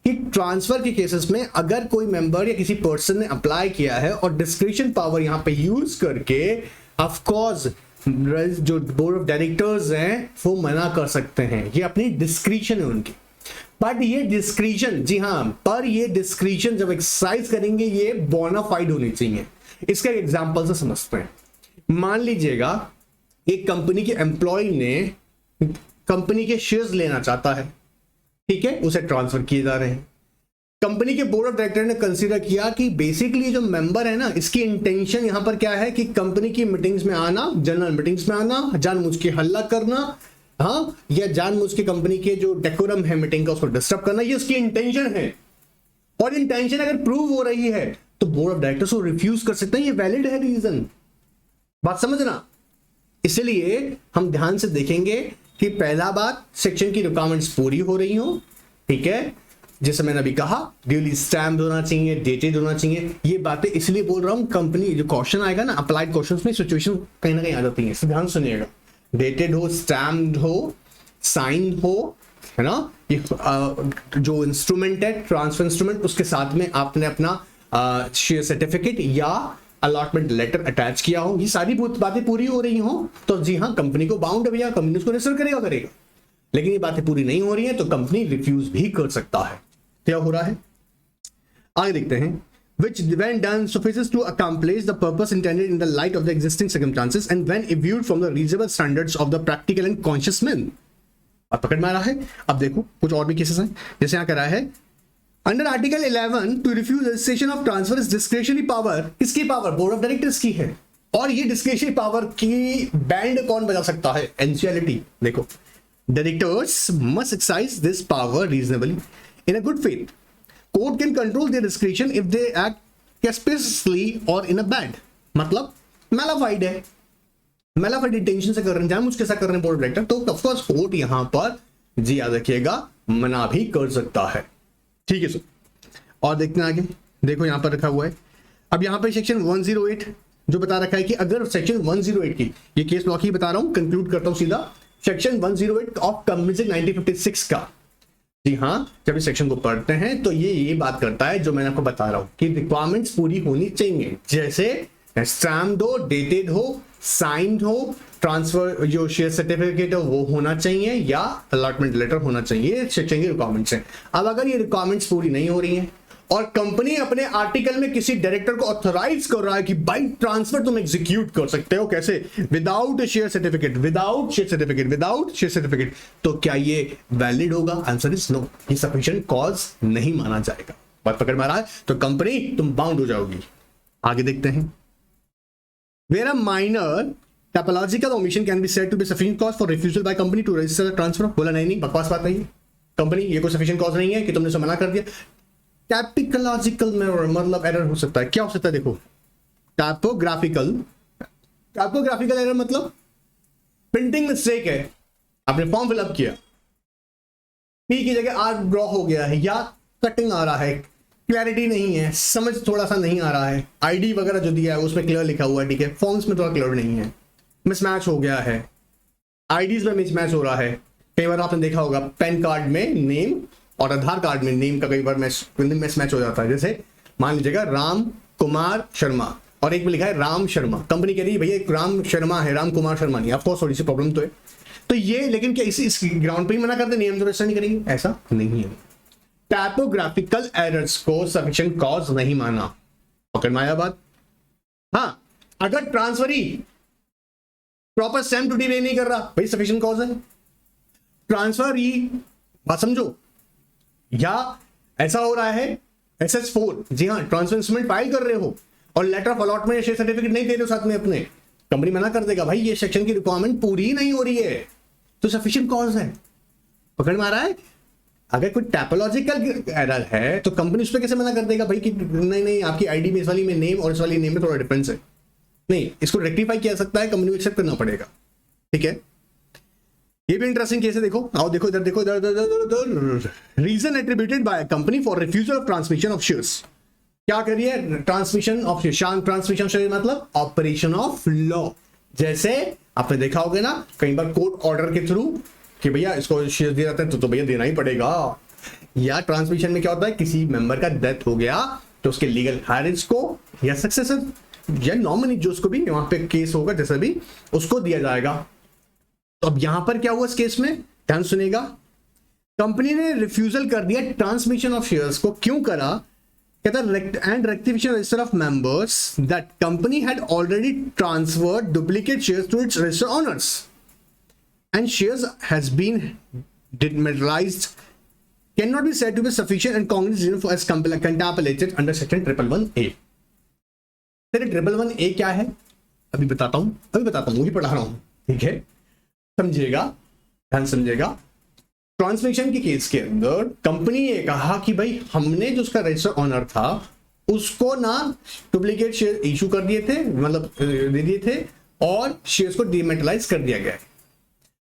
कि ट्रांसफर के केसेस में अगर कोई मेंबर या किसी पर्सन ने अप्लाई किया है और डिस्क्रिशन पावर यहां पे यूज करके ऑफ कोर्स जो बोर्ड ऑफ डायरेक्टर्स हैं वो मना कर सकते हैं। ये अपनी डिस्क्रिशन है उनकी। बट ये डिस्क्रिशन, जी हाँ, पर ये डिस्क्रिशन जब एक्सरसाइज करेंगे ये बोनाफाइड होनी चाहिए। इसका एक एग्जांपल से समझते हैं। मान लीजिएगा एक कंपनी के एम्प्लॉय ने कंपनी के शेयर्स लेना चाहता है, ठीक है, उसे ट्रांसफर किए जा रहे हैं। कंपनी के बोर्ड ऑफ डायरेक्टर ने कंसीडर किया कि बेसिकली जो मेंबर है ना, इसकी इंटेंशन यहां पर क्या है कि कंपनी की मीटिंग्स में आना, जनरल मीटिंग्स में आना, जानबूझ के हल्ला करना, हाँ, या जानबूझ के कंपनी के जो डेकोरम है मीटिंग का उसको डिस्टर्ब करना, ये उसकी इंटेंशन है। और इंटेंशन अगर प्रूव हो रही है तो बोर्ड ऑफ डायरेक्टर्स को रिफ्यूज कर सकते हैं, ये वैलिड है रीजन, बात समझना। इसलिए हम ध्यान से देखेंगे कि पहला बात, सेक्शन की रिक्वायरमेंट्स पूरी हो रही हो, ठीक है, जैसे मैंने अभी कहा ड्यूली स्टैम्प्ड होना चाहिए, डेटेड होना चाहिए। ये बातें इसलिए बोल रहा हूं, कंपनी जो क्वेश्चन आएगा ना अप्लाइड क्वेश्चंस में, सिचुएशन कहीं ना कहीं आ जाती है, इसे ध्यान सुनिएगा। डेटेड हो, स्टैम्प्ड हो, साइन हो, है ना, ये जो इंस्ट्रूमेंट है ट्रांसफर इंस्ट्रूमेंट, उसके साथ में आपने अपना शेयर सर्टिफिकेट या अलॉटमेंट लेटर अटैच किया हो, ये सारी बातें पूरी हो रही हो तो जी हाँ, कंपनी को बाउंड है भैया, कंपनी उसको रजिस्टर करेगा। लेकिन ये बातें पूरी नहीं हो रही है तो कंपनी रिफ्यूज भी कर सकता है। क्या हो रहा है आगे देखते हैं। Which when done suffices to accomplish the purpose intended in the light of the existing circumstances and when viewed from the reasonable standards of the practical and conscious men। अब पकड़ में आ रहा है। अब देखो कुछ और भी केसेस हैं, जैसे यहां कह रहा है under article 11 to refuse registration of transfer is discretionary power. किसकी पावर? बोर्ड ऑफ डायरेक्टर्स की है। और ये डिस्क्रेशनरी पावर की बैंड कौन बजा सकता है? एनसीएलटी। देखो, directors must exercise this power reasonably in a good faith. Court can control their discretion if they act capriciously or in a bad। मतलब मैलाफाइड है, मैलाफाइड इंटेंशन से कर रहे हैं, जानबूझ के साथ कर रहे हैं बोर्ड ऑफ डायरेक्टर, तो ऑफ कोर्स कोर्ट यहां पर जी याद रखिएगा मना भी कर सकता है। ठीक है सर, और देखते हैं आगे। देखो यहां पर रखा हुआ है, अब यहां पर सेक्शन 108 जो बता रखा है कि अगर सेक्शन 108 की, ये केस लॉ की बता रहा हूं, कंक्लूड करता हूं सीधा। सेक्शन 108 ऑफ कंपनीज एक्ट 1956 का, जी हाँ, जब इस सेक्शन को पढ़ते हैं तो ये बात करता है जो मैंने आपको बता रहा हूं कि रिक्वायरमेंट्स पूरी होनी चाहिए, जैसे स्टैम्प्ड हो, डेटेड हो, साइंड हो, ट्रांसफर जो शेयर सर्टिफिकेट है वो होना चाहिए या अलॉटमेंट लेटर होना चाहिए, सेक्शन की रिक्वायरमेंट्स है। अब अगर ये रिक्वायरमेंट्स पूरी नहीं हो रही हैं और कंपनी अपने आर्टिकल में किसी डायरेक्टर को ऑथराइज कर रहा है कि बाई ट्रांसफर तुम एग्जीक्यूट कर सकते हो, कैसे? Without share certificate, without share certificate, without share certificate, तो क्या ये वैलिड होगा? आंसर इज नो, ये सफिशिएंट कॉज नहीं माना जाएगा। बात पकड़ में आ रहा है? तो कंपनी तुम बाउंड हो जाओगी। आगे देखते हैं। Where a minor topological omission can be said to be sufficient cause for refusal by company to register transfer. बोला नहीं, बकवास बात नहीं है, कंपनी ये कोई सफिशिएंट कॉज नहीं है कि तुमने उसे मना कर दिया। टाइपोलॉजिकल मतलब एरर हो सकता है, क्या हो सकता है? देखो, टाइपोग्राफिकल एरर मतलब प्रिंटिंग मिस्टेक है, आपने फॉर्म फिलअप किया, पी की जगह आर ड्रॉ हो गया है, या कटिंग आ रहा है, क्लैरिटी नहीं है, समझ थोड़ा सा नहीं आ रहा है, आईडी वगैरह जो दिया है उसमें क्लियर लिखा हुआ है, ठीक है, फॉर्म्स में थोड़ा क्लियर नहीं है, मिसमैच हो गया है, आईडीज में मिसमैच हो रहा है। कई बार आपने देखा होगा पैन कार्ड में नेम और आधार कार्ड में नेम का कई बार मिसमैच हो जाता है। जैसे मान लीजिएगा राम कुमार शर्मा और एक में लिखा है राम शर्मा, कंपनी कह रही है भैया एक राम शर्मा है, राम कुमार शर्मा नहीं। ऑफकोर्स थोड़ी सी प्रॉब्लम तो है, तो ये लेकिन क्या इस ग्राउंड पे ही मना करते, नियम तो ऐसा नहीं करेंगे? ऐसा नहीं है। टाइपोग्राफिकल एरर्स को सफिशिएंट कॉज नहीं माना। पकड़ में आया बात? हाँ, अगर ट्रांसफरी प्रॉपर स्टैम्प ड्यूटी पे नहीं कर रहा, भाई सफिशिएंट कॉज है। ट्रांसफर ही बात समझो, या ऐसा हो रहा है SS4, जी हाँ, ट्रांसफर इंस्ट्रूमेंट फाइल कर रहे हो और लेटर ऑफ अलॉटमेंट या शेयर सर्टिफिकेट नहीं दे रहे हो साथ में अपने, कंपनी मना कर देगा भाई ये सेक्शन की रिक्वायरमेंट पूरी नहीं हो रही है, तो सफिशिएंट कॉज है। पकड़ में आ रहा है? अगर कोई टाइपोलॉजिकल एरर है तो कंपनी उस पर कैसे मना कर देगा भाई कि नहीं आपकी आईडी में इस वाली में नेम और इस वाली नेम में थोड़ा डिफरेंस है? नहीं, इसको रेक्टिफाई किया जा सकता है, कंपनी को एक्सेप्ट करना पड़ेगा। ठीक है, ये भी इंटरेस्टिंग केस है। देखो, आओ देखो इधर, देखो इधर, reason attributed by company for refusal of transmission of shares. क्या करिए? Transmission of share, transmission share मतलब ऑपरेशन ऑफ लॉ। जैसे आपने देखा होगा ना कई बार कोर्ट ऑर्डर के थ्रू कि भैया इसको शेयर दिया जाता है तो भैया देना ही पड़ेगा। या ट्रांसमिशन में क्या होता है, किसी मेंबर का डेथ हो गया तो उसके लीगल हायरिज को या सक्सेसर या नॉमिनी जो उसको भी वहां पे केस होगा जैसा भी उसको दिया जाएगा। तो अब यहां पर क्या हुआ इस केस में, ध्यान सुनेगा। कंपनी ने रिफ्यूजल कर दिया ट्रांसमिशन ऑफ शेयर्स को। क्यों करा? कहता है and rectification register of members that company had already transferred duplicate shares to its register owners and shares has been dematerialised can not be said to be sufficient and congress for as contemplated under section 111A। तेरे 111A क्या है अभी बताता हूं, वही पढ़ा रहा हूं, ठीक है, समझिएगा, ध्यान समझिएगा। ट्रांसमिशन के केस के अंदर कंपनी ने कहा कि भाई हमने जो उसका रजिस्टर ऑनर था उसको ना डुप्लीकेट शेयर इशू कर दिए थे, मतलब दे दिए थे, और शेयर्स को डीमेटलाइज कर दिया गया है।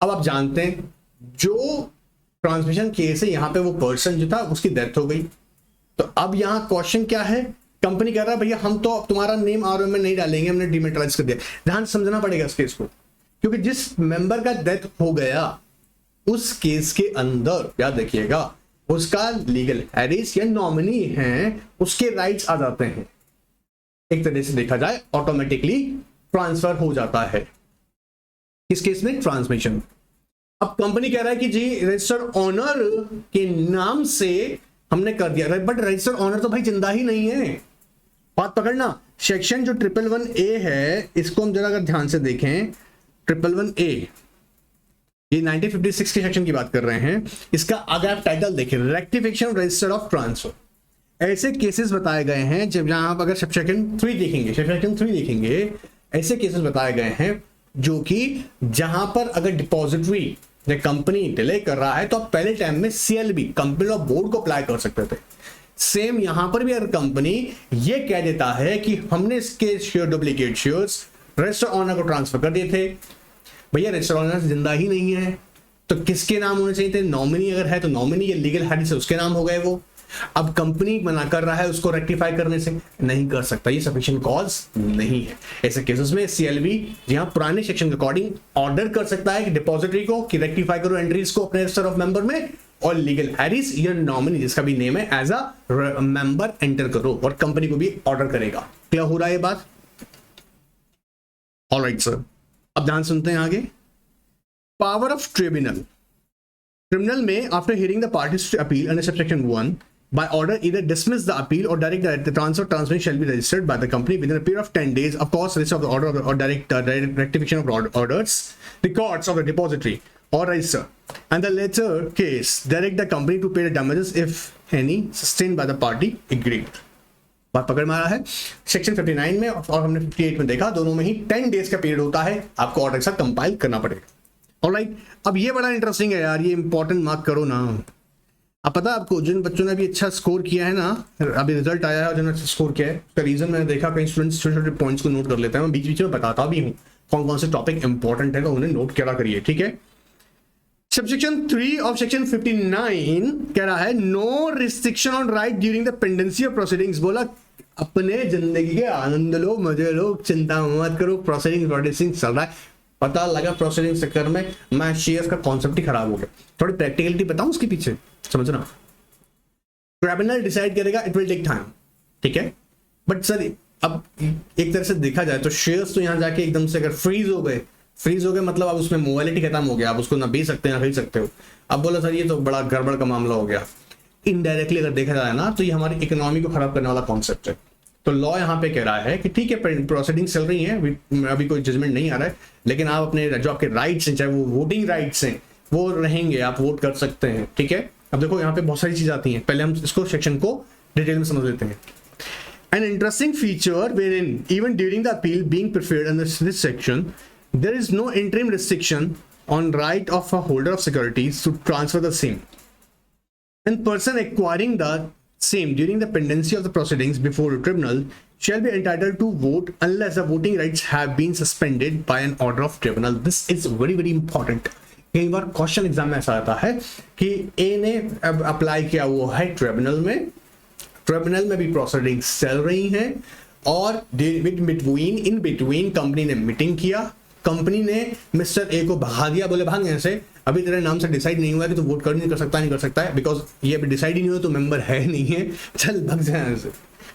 अब आप जानते हैं जो ट्रांसमिशन केस है, यहां पे वो पर्सन जो था उसकी डेथ हो गई, तो अब यहां क्वेश्चन क्या है, कंपनी कह रहा है भैया हम तो तुम्हारा नेम आरओ में नहीं डालेंगे, हमने डीमेटलाइज कर दिया। ध्यान समझना पड़ेगा इस केस को, क्योंकि जिस मेंबर का डेथ हो गया उस केस के अंदर याद रखिएगा उसका लीगल हेरिस या नॉमिनी है, उसके राइट्स आ जाते हैं, एक तरह से देखा जाए ऑटोमेटिकली ट्रांसफर हो जाता है। किस केस में? ट्रांसमिशन। अब कंपनी कह रहा है कि जी रजिस्टर्ड ऑनर के नाम से हमने कर दिया, बट रजिस्टर्ड ऑनर तो भाई जिंदा ही नहीं है। बात पकड़ना, सेक्शन जो 111A है इसको हम जरा अगर ध्यान से देखें, 111A ये 1956 के सेक्शन की बात कर रहे हैं। इसका अगर आप टाइटल देखें, रेक्टिफिकेशन रजिस्टर ऑफ ट्रांसफर, ऐसे केसेस बताए गए हैं जब जहां आप अगर सेक्शन 3 देखेंगे, ऐसे केसेस बताए गए हैं जो कि जहां पर अगर डिपॉजिटरी या कंपनी डिले कर रहा है तो आप पहले टाइम में CLB कंपनी लॉ बोर्ड को अप्लाई कर सकते थे। सेम यहां पर भी अगर कंपनी ये कह देता है कि हमने इसके share duplicate shares register owner को ट्रांसफर कर दिए थे, भैया रजिस्टर ऑनर जिंदा ही नहीं है तो किसके नाम होने चाहिए थे? नॉमिनी अगर है तो नॉमिनी या लीगल हेड से उसके नाम हो गए वो। अब कंपनी मना कर रहा है उसको रेक्टिफाई करने से, नहीं कर सकता, ये सफिशिएंट कॉज नहीं है। ऐसे केसेस में CLB जहां पुराने सेक्शन के अकॉर्डिंग ऑर्डर कर सकता है कि डिपॉजिटरी को कि रेक्टिफाई करो एंट्रीज को अपने रजिस्टर ऑफ मेंबर में, और लीगल हेरिस या नॉमिनी जिसका भी नेम है एज अ मेंबर एंटर करो, और कंपनी को भी ऑर्डर करेगा। क्लियर हो रहा है ये बात? ऑलराइट सर, अब ध्यान सुनते हैं आगे। पावर ऑफ ट्रिब्यूनल में after hearing the parties to appeal under subsection 1 by order either dismiss the appeal or direct that the transmission shall be registered by the company within a period of 10 days. Of course, list of the order or direct rectification of orders, records of the depository or register, and the latter case direct the company to pay the damages if any sustained by the party agreed. बात पकड़ में आ रहा है? सेक्शन 59 में और हमने 58 में देखा, दोनों में ही 10 डेज का पीरियड होता है, आपको ऑर्डर के साथ कंपाइल करना पड़ेगा। ऑलराइट, अब ये बड़ा इंटरेस्टिंग है यार, ये इंपॉर्टेंट मार्क करो ना। अब पता है आपको, जिन बच्चों ने भी अच्छा स्कोर किया है ना, अभी रिजल्ट आया है और जिन्होंने अच्छा स्कोर किया है, उसका रीजन मैंने देखा कई स्टूडेंट्स छोटे छोटे पॉइंट्स को नोट कर लेते हैं। मैं बीच बीच में बताता भी हूँ कौन कौन से टॉपिक इंपॉर्टेंट है, तो उन्हें नोट करा करिए, ठीक है। सबसेक्शन 3 ऑफ सेक्शन 59 कह रहा है no restriction on right during the pendency of proceedings. बोला अपने जिंदगी के आनंद लो, मजे लो, चिंता मत करो, प्रोसीडिंग चल रहा है। पता लगा प्रोसीडिंग चक्कर में मैं शेयर्स का कॉन्सेप्ट ही खराब हो गया। थोड़ी प्रैक्टिकलिटी बताऊं उसके पीछे, समझना। ट्रिब्यूनल डिसाइड करेगा, इट विल टेक टाइम, ठीक है। बट सर अब एक तरह से देखा जाए तो शेयर्स तो यहां जाके एकदम से अगर फ्रीज हो गए मतलब अब उसमें मोबाइलिटी खत्म हो गया, आप उसको ना बेच सकते हैं ना खरीद सकते हो। अब बोला सर ये तो बड़ा गड़बड़ का मामला हो गया। इनडायरेक्टली अगर देखा जाए ना तो ये हमारी इकोनॉमी को खराब करने वाला कॉन्सेप्ट है। तो लॉ यहाँ पे कह रहा है कि ठीक है प्रोसीडिंग चल रही है, अभी कोई जजमेंट नहीं आ रहा है, लेकिन आप अपने जो आपके राइट्स हैं, चाहे वो वोटिंग राइट्स हैं, वो रहेंगे, आप वोट कर सकते हैं, ठीक है। अब देखो यहाँ पे बहुत सारी चीज आती हैं, पहले हम इसको सेक्शन को डिटेल में समझ लेते हैं। An interesting feature wherein even during the appeal being preferred under this section, there is no interim restriction on right of a holder of securities to transfer the same. And person acquiring the same during the pendency of the proceedings before the tribunal shall be entitled to vote unless the voting rights have been suspended by an order of tribunal. This is very very important. कई बार क्वेश्चन एग्जाम में ऐसा आता है कि ए ने अब अप्लाई किया वो है ट्रिब्यूनल में भी प्रोसीडिंग्स चल रही हैं, और इन बिटवीन कंपनी ने मीटिंग किया, कंपनी ने मिस्टर ए को भगा दिया, बोले भाग यहाँ से, अभी तेरे नाम से डिसाइड नहीं हुआ कि तू वोट कर नहीं कर सकता है, बिकॉज ये अभी डिसाइड ही नहीं हुआ तो मेंबर है नहीं है, चल भग जाए यहाँ से।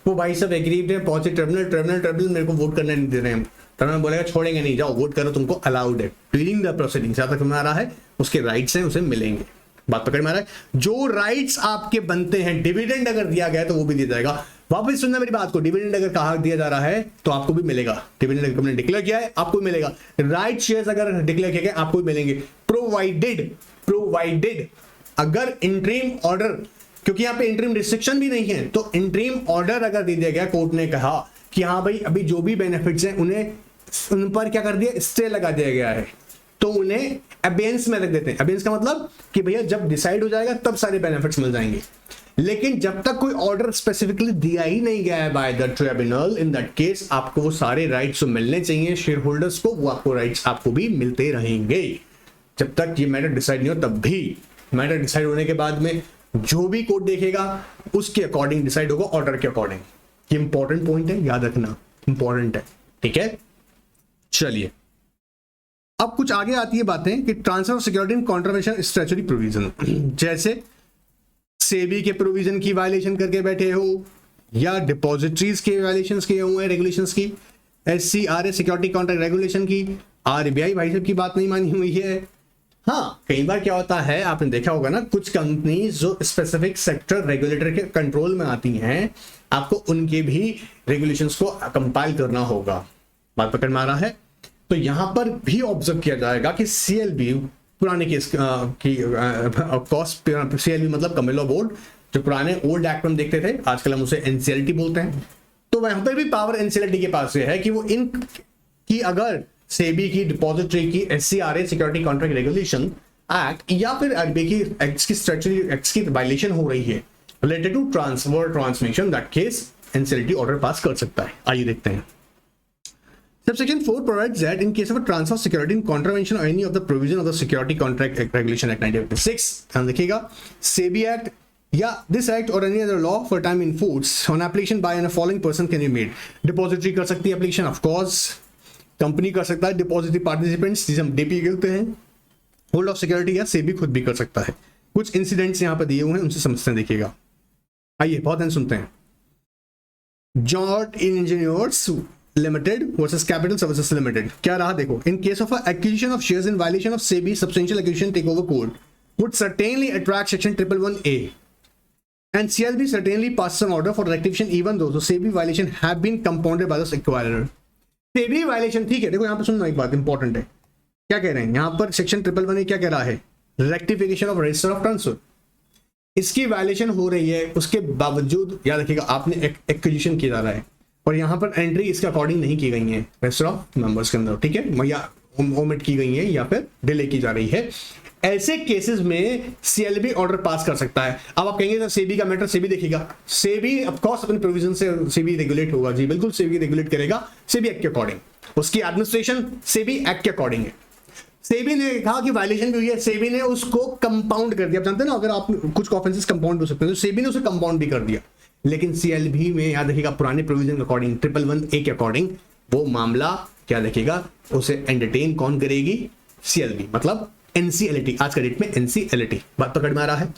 वो भाई सब एग्रीड है, पहुंचे ट्रिब्यूनल मेरे को वोट करने नहीं दे रहे हैं, ट्रिब्यूनल बोलेगा छोड़ेंगे नहीं, जाओ वोट करो, तुमको अलाउड है ड्यूरिंग द प्रोसीडिंग, जहां तक आ रहा है उसके राइट्स हैं उसे मिलेंगे। बात पकड़ में आ रहा है? जो राइट्स आपके बनते हैं, डिविडेंड अगर दिया गया तो वो भी दिया जाएगा, वापस सुनना मेरी बात को, डिविडेंड अगर कहा दिया जा रहा है तो आपको भी मिलेगा, डिविडेंड अगर कंपनी डिक्लेयर किया है आपको भी मिलेगा, राइट शेयर्स अगर डिक्लेयर किए गए आपको भी मिलेंगे, प्रोवाइडेड अगर इंटरिम ऑर्डर, क्योंकि यहाँ पे इंटरिम रिस्ट्रिक्शन भी नहीं है, तो इंटरिम ऑर्डर अगर दे दिया गया, कोर्ट ने कहा कि हाँ भाई अभी जो भी बेनिफिट्स हैं उन्हें उन पर क्या कर दिया, स्टे लगा दिया गया है, तो उन्हें अबेंस में रख देते हैं। अबेंस का मतलब कि भैया जब डिसाइड हो जाएगा तब सारे बेनिफिट्स मिल जाएंगे, लेकिन जब तक कोई ऑर्डर स्पेसिफिकली दिया ही नहीं गया है by the tribunal, in that case आपको वो सारे राइट्स मिलने चाहिए शेयर होल्डर्स को, वो आपको राइट्स आपको भी मिलते रहेंगे जब तक ये मैटर डिसाइड नहीं हो। तब भी मैटर डिसाइड होने के बाद में जो भी कोर्ट देखेगा उसके अकॉर्डिंग डिसाइड होगा, ऑर्डर के अकॉर्डिंग। ये इंपॉर्टेंट पॉइंट है, याद रखना, इंपॉर्टेंट है, ठीक है। चलिए अब कुछ आगे आती है बातें कि transfer of security in contravention statutory provision, जैसे सेबी के प्रोविजन की वायलेशन करके बैठे हो या डिपॉजिटरीज के वायलेशंस किए हुए हैं रेगुलेशंस की, SCRA सिक्योरिटी कॉन्ट्रैक्ट रेगुलेशन की, RBI भाई साहब की बात नहीं मानी हुई है। हाँ, कई बार क्या होता है आपने देखा होगा ना, कुछ कंपनीज जो स्पेसिफिक सेक्टर रेगुलेटर के कंट्रोल में आती हैं, आपको उनके भी रेगुलेशंस को कंपाइल करना होगा। बात पकड़ में आ रहा है? तो यहां पर भी ऑब्जर्व किया जाएगा कि CLB पुराने केस की कॉस्ट, CLB मतलब कमेलो बोर्ड, जो पुराने ओल्ड एक्ट में देखते थे, आजकल हम उसे NCLT बोलते हैं, तो वहां पर भी पावर NCLT के पास है कि वो इन की अगर सेबी की, डिपॉजिटरी की, SCRA security contract regulation act या फिर RBI की एक्ट्स की स्ट्रक्चरल एक्ट्स की वायलेशन हो रही है related to transfer transmission, that case NCLT order pass कर सकता है। आइए देखते हैं। Subsection 4 provides that in case of a transfer of security in contravention of any of the provision of the Security Contract Regulation Act 1956, ध्यान देखिएगा, SEBI Act या this act or any other law for time in force on application by and a following person can be made. Depository कर सकती है application, of course, कंपनी कर सकता है, depository participants जिसे हम DP कहते हैं, होल्ड ऑफ सिक्योरिटी या SEBI खुद भी कर सकता है। कुछ इंसिडेंट्स यहाँ पर दिए हुए हैं, उनसे समझते हैं, देखिएगा। आइए बहुत ध्यान सुनते हैं। जॉर्ट engineers limited versus capital services limited, क्या रहा देखो। In case of acquisition of shares in violation of SEBI substantial acquisition takeover code would certainly attract section 111A and CLB certainly passes an order for rectification even though the SEBI violation have been compounded by the acquirer. SEBI violation, ठीक है, देखो यहाँ पे सुनना, एक बात इंपॉर्टेंट है, क्या कह रहे हैं यहाँ पर सेक्शन 111A क्या कह रहा है, rectification of register of transfer, इसकी वायलेशन हो रही है, उसके बावजूद याद रखिएगा आपने एक्विजिशन किया जा रहा है और यहाँ पर एंट्री इसके अकॉर्डिंग नहीं की गई है रजिस्टर ऑफ मेंबर्स के अंदर, ठीक है, या ओमिट की गई है या फिर डिले की जा रही है। ऐसे केसेस में CLB ऑर्डर पास कर सकता है। अब आप कहेंगे सेबी का मैटर सेबी देखेगा, सेबी ऑफ कोर्स अपने प्रोविजन से सेबी रेगुलेट होगा, जी बिल्कुल सेबी रेगुलेट करेगा सेबी एक्ट के अकॉर्डिंग, उसकी एडमिनिस्ट्रेशन सेबी एक्ट के अकॉर्डिंग है। सेबी ने कहा कि वायलेशन भी हुई है, सेबी ने उसको कंपाउंड कर दिया। आप जानते हैं ना, अगर आप कुछ ऑफेंसेस कंपाउंड हो सकते हैं, तो सेबी ने उसे कंपाउंड भी कर दिया। लेकिन CLB में याद रखिएगा पुराने प्रोविजन के अकॉर्डिंग 111A के अकॉर्डिंग वो मामला क्या रखिएगा, उसे एंटरटेन कौन करेगी, CLB, मतलब NCLT, आज का डेट में NCLT। बात पकड़ में आ रहा है?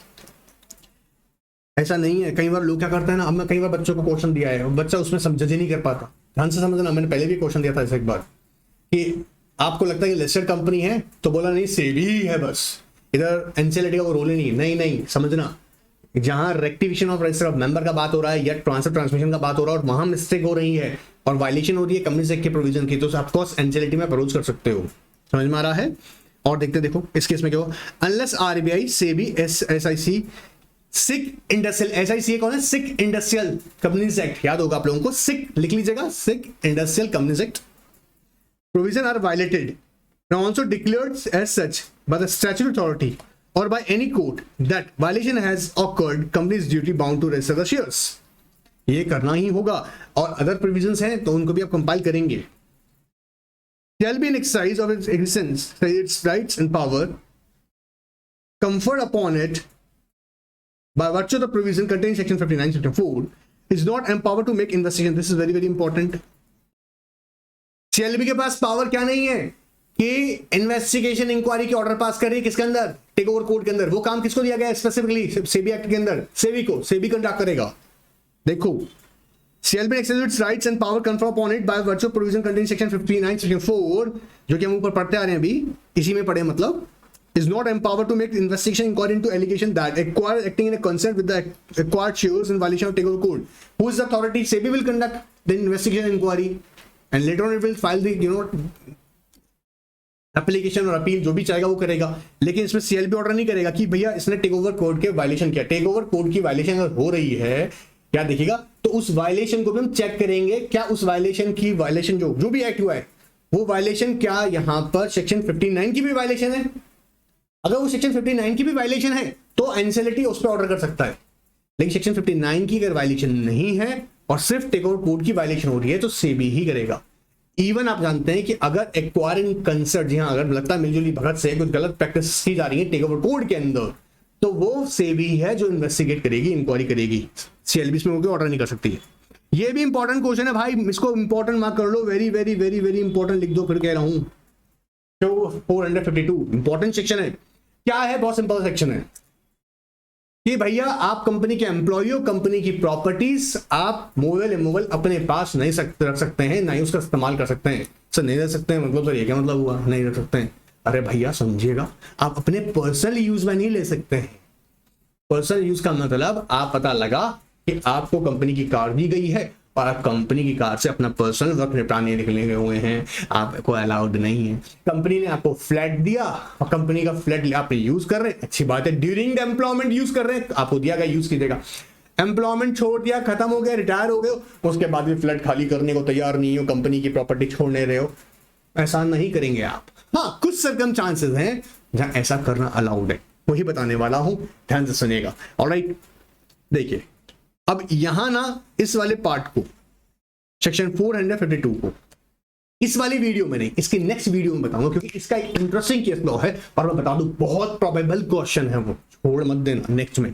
ऐसा नहीं है, कई बार लोग क्या करते हैं ना, अब मैं कई बार बच्चों को क्वेश्चन दिया है, बच्चा उसमें समझ ही नहीं कर पाता। ध्यान से समझना, मैंने पहले भी क्वेश्चन दिया था ऐसा एक बार कि आपको लगता है कि लिस्टेड कंपनी है, तो बोला नहीं सेबी ही है बस, इधर NCLT का वो रोल ही नहीं, समझना, जहां rectification of register of member का बात हो रहा है या ट्रांसफर ट्रांसमिशन का बात हो रहा है और वहां मिस्टेक हो रही है और वायलेशन हो रही है कंपनी एक्ट के प्रोविजन की, तो ऑफ कोर्स NCLT में अप्रोच कर सकते हो। समझ में आ रहा है? और देखते देखो इस केस में क्या हो, अनलेस RBI सेबी SIC सिक इंडस्ट्रियल, SIC कौन है, सिक इंडस्ट्रियल कंपनीज एक्ट, याद होगा आप लोगों को, सिक लिख लीजिएगा, sick industrial companies act provision are violated and also declared as such by the statutory authority or by any court that violation has occurred, company is duty bound to register the shares. ये करना ही होगा। और अदर प्रोविजंस हैं तो उनको भी आप कंपाइल करेंगे। shall be an exercise of its existence, its rights and power conferred upon it by virtue of the provision contained in section 59 section 4 is not empowered to make investigation. This is very very important. CLB के पास पावर क्या नहीं है कि इन्वेस्टिगेशन इंक्वायरी की ऑर्डर पास कर रही है, किसके अंदर, टेक ओवर कोर्ट के अंदर। वो काम किसको दिया गया है स्पेसिफिकली, सेबी एक्ट के अंदर, सेबी को, सेबी कंडक्ट करेगा। देखो, CLB exercises its rights and power conferred upon it by virtue of provision contained in section 59 section 4, जो कि हम ऊपर पढ़ते आ रहे हैं, अभी इसी में पढ़े, मतलब is not empowered to make investigation inquiry into allegation that acquire acting in a concert with the acquired shares in violation of takeover code. Who is the authority? SEBI will conduct the investigation inquiry and later on it will file the application और अपील जो भी चाहेगा वो करेगा, लेकिन इसमें सीएलबी ऑर्डर नहीं करेगा कि भैया इसने टेक ओवर कोड के वायलेशन किया। टेक ओवर कोड की वायलेशन अगर हो रही है क्या देखिएगा, तो उस वायलेशन को भी हम चेक करेंगे, क्या उस वायलेशन की वायलेशन जो भी एक्ट हुआ है वो वायलेशन क्या यहां पर सेक्शन 59 की भी वायलेशन है। अगर वो सेक्शन 59 की भी वायलेशन है तो एनसीएलटी उस पर ऑर्डर कर सकता है, लेकिन सेक्शन 59 की अगर वायलेशन नहीं है और सिर्फ टेक ओवर कोड की वायलेशन हो रही है तो सेबी ही करेगा। इवन आप जानते हैं कि अगर एक्वायरिंग कंसर्ट, जी हाँ, अगर लगता है मिलजुली भगत से कुछ गलत प्रैक्टिस की जा रही है टेक ओवर कोड के अंदर, तो वो सेबी है जो इन्वेस्टिगेट करेगी, इंक्वायरी करेगी, सीएलबी इसमें होकर ऑर्डर नहीं कर सकती है। ये भी इंपॉर्टेंट क्वेश्चन है भाई, इसको इंपॉर्टेंट मार्क कर लो, very very very very important लिख दो, फिर कह रहा हूं। तो 452 इंपॉर्टेंट सेक्शन है। क्या है? बहुत सिंपल सेक्शन है कि भैया आप कंपनी के एम्प्लॉय हो, कंपनी की प्रॉपर्टीज आप मोबाइल इमोबाइल अपने पास नहीं रख सकते हैं, ना ही उसका इस्तेमाल कर सकते हैं। सर नहीं रख सकते हैं मतलब सर ये क्या मतलब हुआ, नहीं रख सकते हैं? अरे भैया समझिएगा, आप अपने पर्सनल यूज में नहीं ले सकते हैं। पर्सनल यूज का मतलब आप पता लगा कि आपको कंपनी की कार दी गई है और आप कंपनी की कार से अपना पर्सनल वर्क निपटाने निकले हुए हैं, आपको अलाउड नहीं है। कंपनी ने आपको फ्लैट दिया और कंपनी का फ्लैट आप यूज कर रहे हैं, अच्छी बात है, ड्यूरिंग द एम्प्लॉयमेंट यूज कर रहे हैं, आपको दिया गया यूज कीजिएगा। एम्प्लॉयमेंट छोड़ दिया, खत्म हो गया, रिटायर हो गए, उसके बाद भी फ्लैट खाली करने को तैयार नहीं हो, कंपनी की प्रॉपर्टी छोड़ने रहे हो, ऐसा नहीं करेंगे आप। हाँ, कुछ सर्कमस्टांसेस हैं जहां ऐसा करना अलाउड है, वही बताने वाला हूं, ध्यान से सुनिएगा। ऑलराइट, देखिए अब यहां ना इस वाले पार्ट को, सेक्शन 452 को, इस वाली वीडियो में नहीं, इसकी नेक्स्ट वीडियो में बताऊंगा, क्योंकि इसका एक इंटरेस्टिंग केस लॉ है और मैं बता दूं बहुत प्रोबेबल क्वेश्चन है, वो छोड़ मत देना। नेक्स्ट में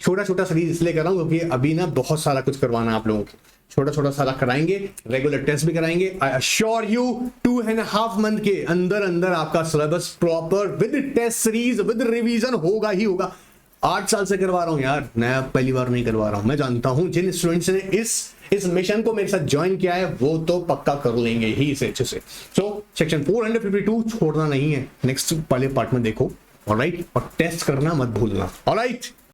छोटा छोटा सीरीज इसलिए कर रहा हूं क्योंकि अभी ना बहुत सारा कुछ करवाना है आप लोगों को, छोटा छोटा सारा कराएंगे, रेगुलर टेस्ट भी कराएंगे। आई अश्योर यू 2.5 मंथ के अंदर अंदर आपका syllabus proper with test series with revision होगा ही होगा। 8 साल से करवा रहा हूं यार, नया पहली बार नहीं करवा रहा हूं। मैं जानता हूं जिन स्टूडेंट्स ने इस मिशन को मेरे साथ ज्वाइन किया है वो तो पक्का कर लेंगे ही इसे अच्छे से। सो सेक्शन 452 छोड़ना नहीं है, नेक्स्ट वाले पार्ट में देखो, ऑलराइट, और टेस्ट करना मत भूलना, ऑलराइट।